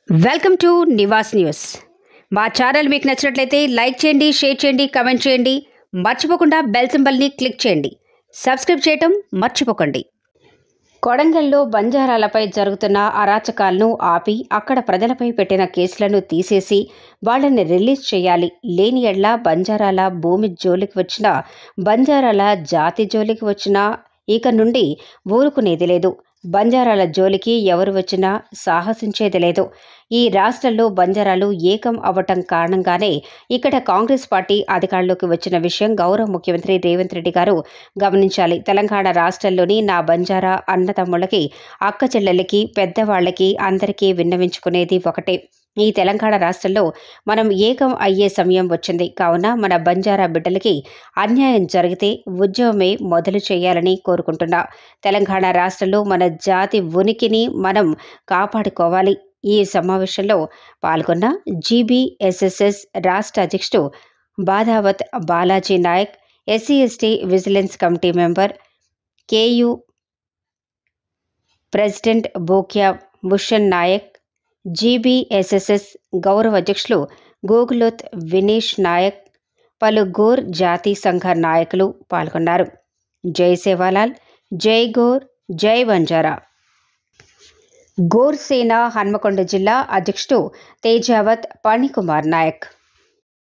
Welcome to Nivas news. మా channel మీకు నచ్చినట్లయితే లైక్ చేయండి, షేర్ చేయండి, కామెంట్ చేయండి. మర్చిపోకుండా బెల్ సింబల్ని క్లిక్ చేయండి. సబ్స్క్రైబ్ చేయటం మర్చిపోకండి. కొడంగల్లో బంజారాలపై జరుగుతున్న అరాచకాలను ఆపి అక్కడ ప్రజలపై పెట్టిన కేసులను తీసేసి వాళ్ళని రిలీజ్ చేయాలి. లేని ఎడ్ల బంజారాల భూమి జోలికి వచ్చినా, బంజారాల జాతి జోలికి వచ్చినా ఇక నుండి ఊరుకునేది లేదు. బంజారాల జోలికి ఎవరు వచ్చినా సాహసించేది లేదు. ఈ రాష్ట్రంలో బంజారాలు ఏకం అవ్వటం కారణంగానే ఇక్కడ కాంగ్రెస్ పార్టీ అధికారంలోకి వచ్చిన విషయం గౌరవ ముఖ్యమంత్రి రేవంత్ రెడ్డి గారు గమనించాలి. తెలంగాణ రాష్ట్రంలోని నా బంజారా అన్నతమ్ముళ్ళకి, అక్క చెల్లెళ్ళకి, పెద్దవాళ్లకి అందరికీ విన్నవించుకునేది ఒకటే. ఈ తెలంగాణ రాష్ట్రంలో మనం ఏకం అయ్యే సమయం వచ్చింది. కావున మన బంజారా బిడ్డలకి అన్యాయం జరిగితే ఉద్యమమే మొదలు చేయాలని కోరుకుంటున్నా. తెలంగాణ రాష్ట్రంలో మన జాతి ఉనికిని మనం కాపాడుకోవాలి. ఈ సమావేశంలో పాల్గొన్న జీబీఎస్ఎస్ఎస్ రాష్ట్ర అధ్యక్షుడు Badhavath Balaji Nayak, SC ST vigilance committee member, KU president Bokya Bhushan Nayak, GBSSS గౌరవ అధ్యక్షులు గోగులోత్ వినేష్ నాయక్, పలు గోర్ జాతి సంఘ నాయకులు పాల్గొన్నారు. జై సేవాలాల్, జై గోర్, జై బంజారా. గోర్ సేన హన్మకొండ జిల్లా అధ్యక్షుడు తేజావత్ పణికుమార్ నాయక్.